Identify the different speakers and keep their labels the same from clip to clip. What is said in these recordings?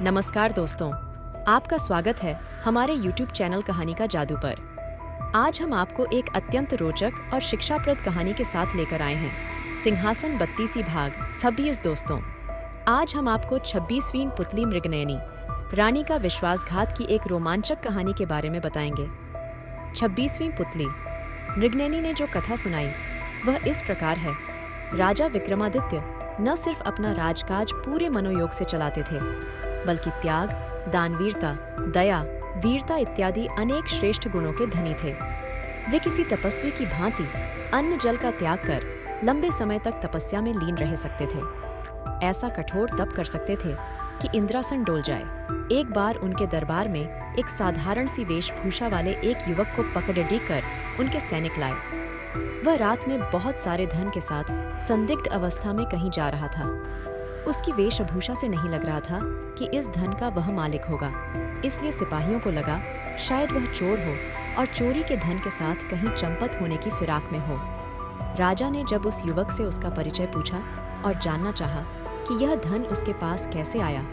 Speaker 1: नमस्कार दोस्तों, आपका स्वागत है हमारे YouTube चैनल कहानी का जादू पर। आज हम आपको एक अत्यंत रोचक और शिक्षाप्रद कहानी के साथ लेकर आए हैं। सिंहासन 32 भाग 26। दोस्तों, आज हम आपको 26वीं पुतली मृगनयनी, रानी का विश्वासघात की एक रोमांचक कहानी के बारे में बताएंगे। 26वीं पुतली मृगनयनी ने जो कथा सुनाई वह इस प्रकार है। राजा विक्रमादित्य न सिर्फ अपना राजकाज पूरे मनोयोग से चलाते थे, बल्कि त्याग, दानवीरता, दया, वीरता इत्यादि अनेक श्रेष्ठ गुणों के धनी थे। वे किसी तपस्वी की भांति अन्न जल का त्याग कर लंबे समय तक तपस्या में लीन रह सकते थे। ऐसा कठोर तप कर सकते थे कि इंद्रासन डोल जाए। एक बार उनके दरबार में एक साधारण सी वेशभूषा वाले एक युवक को पकड़ कर उनके सैनिक लाए। वह रात में बहुत सारे धन के साथ संदिग्ध अवस्था में कहीं जा रहा था। उसकी वेशभूषा से नहीं लग रहा था कि इस धन का वह मालिक होगा, इसलिए सिपाहियों को लगा शायद वह चोर हो और चोरी के धन के साथ कहीं चंपत होने की फिराक में हो। राजा ने जब उस युवक से उसका परिचय पूछा और जानना चाहा कि यह धन उसके पास कैसे आया,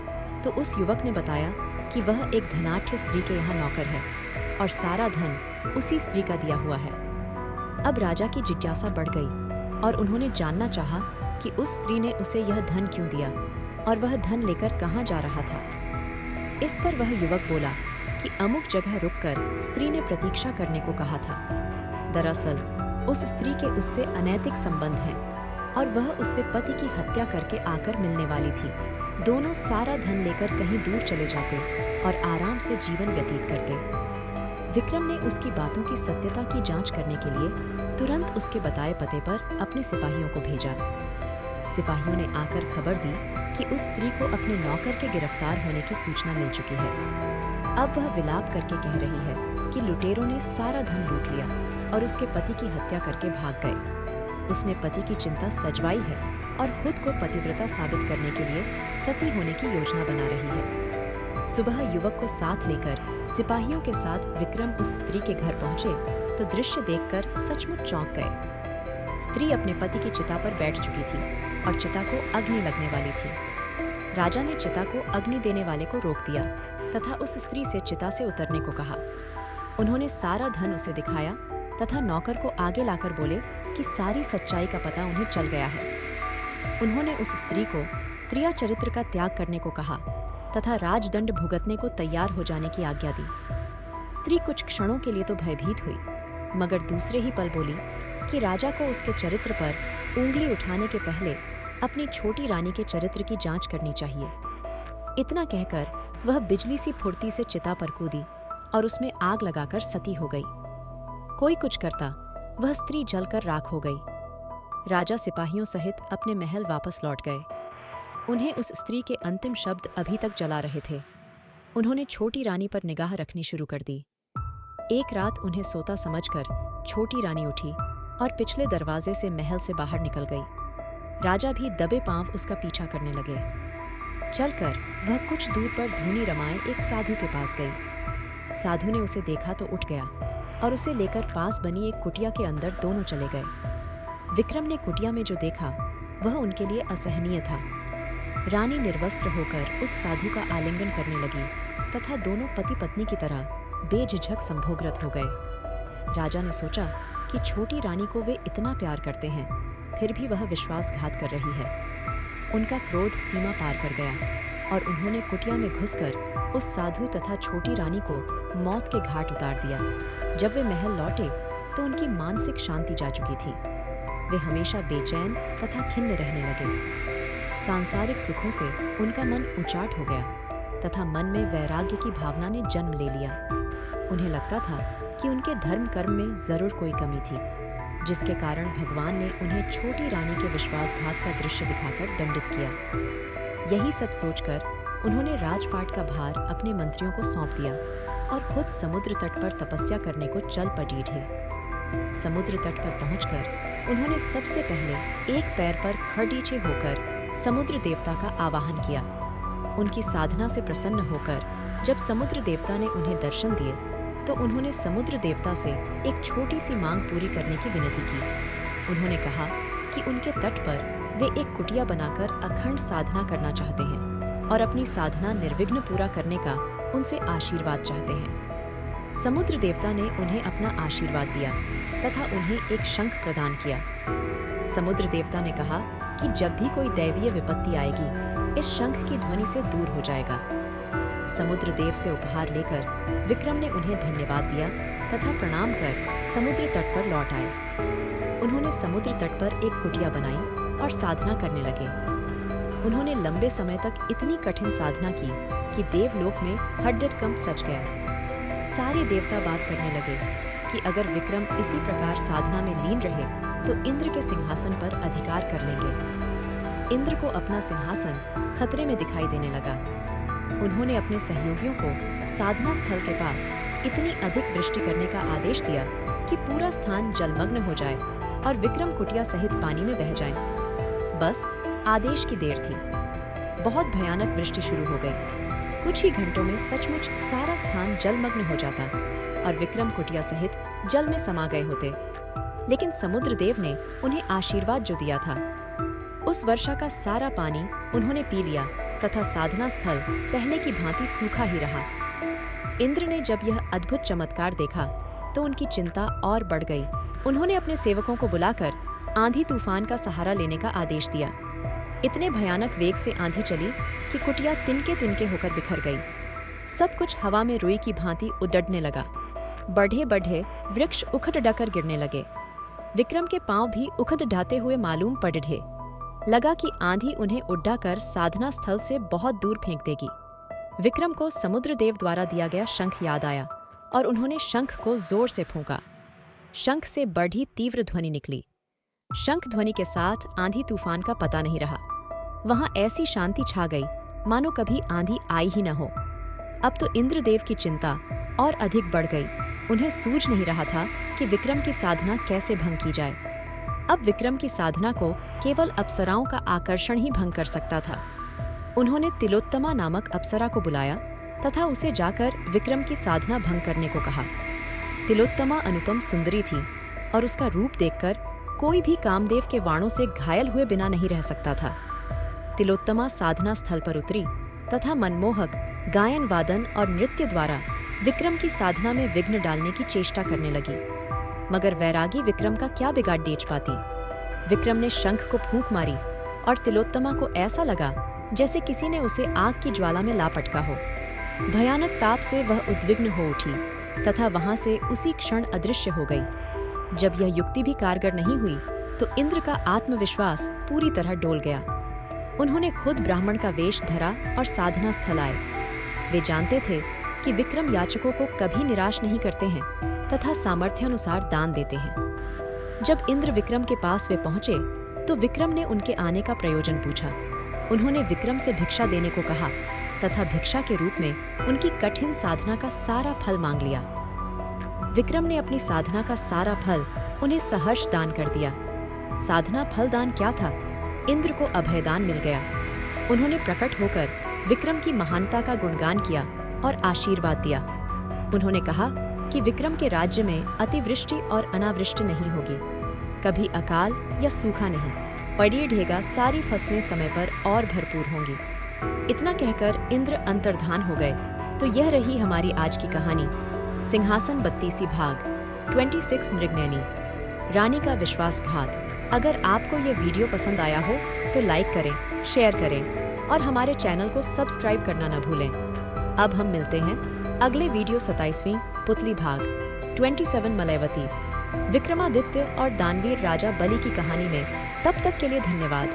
Speaker 1: तो उस युवक ने बताया कि वह एक धनाढ्य स्त्री के यहाँ नौकर है और सारा धन उसी स्त्री का दिया हुआ है। अब राजा की जिज्ञासा बढ़ गई और उन्होंने जानना चाहा कि उस स्त्री ने उसे यह धन क्यों दिया और वह धन लेकर कहाँ जा रहा था। इस पर वह युवक बोला कि अमुक जगह रुककर स्त्री ने प्रतीक्षा करने को कहा था। दरअसल उस स्त्री के उससे अनैतिक संबंध हैं और वह उससे पति की हत्या करके आकर मिलने वाली थी। दोनों सारा धन लेकर कहीं दूर चले जाते और आराम से जीवन व्यतीत करते। विक्रम ने उसकी बातों की सत्यता की जांच करने के लिए तुरंत उसके बताए पते पर अपने सिपाहियों को भेजा। सिपाहियों ने आकर खबर दी कि उस स्त्री को अपने नौकर के गिरफ्तार होने की सूचना मिल चुकी है। अब वह विलाप करके कह रही है कि लुटेरों ने सारा धन लूट लिया और उसके पति की हत्या करके भाग गए। उसने पति की चिंता सजवाई है और खुद को पतिव्रता साबित करने के लिए सती होने की योजना बना रही है। सुबह युवक को साथ लेकर सिपाहियों के साथ विक्रम उस स्त्री के घर पहुंचे तो दृश्य देखकर सचमुच चौंक गए। स्त्री अपने पति की चिता पर बैठ चुकी थी और चिता को अग्नि लगने वाली थी। राजा ने चिता को अग्नि देने वाले को रोक दिया तथा उस स्त्री से चिता से उतरने को कहा। उन्होंने सारा धन उसे दिखाया तथा नौकर को आगे लाकर बोले कि सारी सच्चाई का पता उन्हें चल गया है। उन्होंने उस स्त्री को त्रिया चरित्र का त्याग करने को कहा तथा राजदंड भुगतने को तैयार हो जाने की आज्ञा दी। स्त्री कुछ क्षणों के लिए तो भयभीत हुई, मगर दूसरे ही पल बोली कि राजा को उसके चरित्र पर उंगली उठाने के पहले अपनी छोटी रानी के चरित्र की जांच करनी चाहिए। इतना कहकर वह बिजली सी फुर्ती से चिता पर कूदी और उसमें आग लगाकर सती हो गई। कोई कुछ करता वह स्त्री जलकर राख हो गई। राजा सिपाहियों सहित अपने महल वापस लौट गए। उन्हें उस स्त्री के अंतिम शब्द अभी तक जला रहे थे। उन्होंने छोटी रानी पर निगाह रखनी शुरू कर दी। एक रात उन्हें सोता समझकर छोटी रानी उठी और पिछले दरवाजे से महल से बाहर निकल गई। राजा भी दबे पांव उसका पीछा करने लगे। चलकर वह कुछ दूर पर धूनी रमाए एक साधु के पास गई। साधु ने उसे देखा तो उठ गया और उसे लेकर पास बनी एक कुटिया के अंदर दोनों चले गए। विक्रम ने कुटिया में जो देखा वह उनके लिए असहनीय था। रानी निर्वस्त्र होकर उस साधु का आलिंगन करने लगी तथा दोनों पति पत्नी की तरह बेझिझक संभोगरत हो गए। राजा ने सोचा कि छोटी रानी को वे इतना प्यार करते हैं, फिर भी वह विश्वासघात कर रही है। उनका क्रोध सीमा पार कर गया और उन्होंने कुटिया में घुसकर उस साधु तथा छोटी रानी को मौत के घाट उतार दिया। जब वे महल लौटे तो उनकी मानसिक शांति जा चुकी थी। वे हमेशा बेचैन तथा खिन्न रहने लगे। सांसारिक सुखों से उनका मन उचाट हो गया तथा मन में वैराग्य की भावना ने जन्म ले लिया। उन्हें लगता था कि उनके धर्म कर्म में जरूर कोई कमी थी, जिसके कारण भगवान ने उन्हें छोटी रानी के विश्वासघात का दृश्य दिखाकर दंडित किया। यही सब सोचकर उन्होंने राजपाट का भार अपने मंत्रियों को सौंप दिया और खुद समुद्र तट पर तपस्या करने को चल पड़े। समुद्र तट पर पहुंचकर उन्होंने सबसे पहले एक पैर पर खड़ीचे होकर समुद्र देवता का आवाहन किया। उनकी साधना से प्रसन्न होकर जब समुद्र देवता ने उन्हें दर्शन दिए तो उन्होंने समुद्र देवता से एक छोटी सी मांग पूरी करने की विनती की। उन्होंने कहा कि उनके तट पर वे एक कुटिया बनाकर अखंड साधना करना चाहते हैं और अपनी साधना निर्विघ्न पूरा करने का उनसे आशीर्वाद चाहते हैं। समुद्र देवता ने उन्हें अपना आशीर्वाद दिया तथा उन्हें एक शंख प्रदान किया। समुद्र देवता ने कहा कि जब भी कोई दैवीय विपत्ति आएगी, इस शंख की ध्वनि से दूर हो जाएगा। समुद्र देव से उपहार लेकर विक्रम ने उन्हें धन्यवाद दिया तथा प्रणाम कर समुद्र तट पर लौट आए। उन्होंने समुद्र तट पर एक कुटिया बनाई और साधना करने लगे। उन्होंने लंबे समय तक इतनी कठिन साधना की कि देवलोक में हड्डकंप सच गया। सारे देवता बात करने लगे कि अगर विक्रम इसी प्रकार साधना में लीन रहे तो इंद्र के सिंहासन पर अधिकार कर लेंगे। इंद्र को अपना सिंहासन खतरे में दिखाई देने लगा। उन्होंने अपने सहयोगियों को साधना स्थल के पास इतनी अधिक वृष्टि करने का आदेश दिया कि पूरा स्थान जलमग्न हो जाए और विक्रम कुटिया सहित पानी में बह जाएं। बस आदेश की देर थी। बहुत भयानक वृष्टि शुरू हो गई। कुछ ही घंटों में सचमुच सारा स्थान जलमग्न हो जाता और विक्रम कुटिया सहित जल में समा गए होते। लेकिन समुद्र देव ने उन्हें आशीर्वाद जो दिया था, उस वर्षा का सारा पानी उन्होंने पी लिया तथा साधना स्थल पहले की भांति सूखा ही रहा। इंद्र ने जब यह अद्भुत चमत्कार देखा तो उनकी चिंता और बढ़ गई। उन्होंने अपने सेवकों को बुलाकर आंधी तूफान का सहारा लेने का आदेश दिया। इतने भयानक वेग से आंधी चली कि कुटिया तिनके तिनके होकर बिखर गई। सब कुछ हवा में रुई की भांति उड़ने लगा। बढ़े बढ़े वृक्ष उखड़ डकर गिरने लगे। विक्रम के पांव भी उखड़ ढाते हुए मालूम पड़ ढे। लगा कि आंधी उन्हें उड्डा कर साधना स्थल से बहुत दूर फेंक देगी। विक्रम को समुद्र देव द्वारा दिया गया शंख याद आया और उन्होंने शंख को जोर से फूंका। शंख से बढ़ी तीव्र ध्वनि निकली। शंख ध्वनि के साथ आंधी तूफान का पता नहीं रहा। वहां ऐसी शांति छा गई मानो कभी आंधी आई ही न हो। अब तो इंद्रदेव की चिंता और अधिक बढ़ गई। उन्हें सूझ नहीं रहा था कि विक्रम की साधना कैसे भंग की जाए। अब विक्रम की साधना को केवल अप्सराओं का आकर्षण ही भंग कर सकता था। उन्होंने तिलोत्तमा नामक अप्सरा को बुलाया तथा उसे जाकर विक्रम की साधना भंग करने को कहा। तिलोत्तमा अनुपम सुंदरी थी और उसका रूप देखकर कोई भी कामदेव के वाणों से घायल हुए बिना नहीं रह सकता था। तिलोत्तमा साधना स्थल पर उतरी तथा मनमोहक गायन वादन और नृत्य द्वारा विक्रम की साधना में विघ्न डालने की चेष्टा करने लगी। मगर वैरागी विक्रम का क्या बिगाड़ डेच पाती। विक्रम ने शंख को फूंक मारी और तिलोत्तमा को ऐसा लगा जैसे किसी ने उसे आग की ज्वाला में लापटका हो। भयानक ताप से वह उद्विग्न हो उठी तथा वहां से उसी क्षण अदृश्य हो गई। जब यह युक्ति भी कारगर नहीं हुई तो इंद्र का आत्मविश्वास पूरी तरह डोल गया। उन्होंने खुद ब्राह्मण का वेश धरा और साधना स्थल आए। वे जानते थे कि विक्रम याचकों को कभी निराश नहीं करते हैं तथा सामर्थ्यानुसार दान देते हैं। जब इंद्र विक्रम के पास वे पहुंचे तो विक्रम ने उनके आने का प्रयोजन पूछा। उन्होंने विक्रम से भिक्षा देने को कहा तथा भिक्षा के रूप में उनकी कठिन साधना का सारा फल मांग लिया। विक्रम ने अपनी साधना का सारा फल उन्हें सहर्ष दान कर दिया। साधना फल दान क्या था? इंद्र को अभयदान मिल गया। उन्होंने प्रकट होकर विक्रम की महानता का गुणगान किया और आशीर्वाद दिया। उन्होंने कहा कि विक्रम के राज्य में अतिवृष्टि और अनावृष्टि नहीं होगी, कभी अकाल या सूखा नहीं, पड़ी ढेगा सारी फसलें समय पर और भरपूर होंगी। इतना कहकर इंद्र अंतर्धान हो गए। तो यह रही हमारी आज की कहानी, सिंहासन 32 भाग 26 मृगनयनी, रानी का विश्वासघात। अगर आपको यह वीडियो पसंद आया हो तो लाइक करें, शेयर करें और हमारे चैनल को सब्सक्राइब करना न भूलें। अब हम मिलते हैं अगले वीडियो 27वीं पुतली भाग 27 मलयवती, विक्रमादित्य और दानवीर राजा बलि की कहानी में। तब तक के लिए धन्यवाद।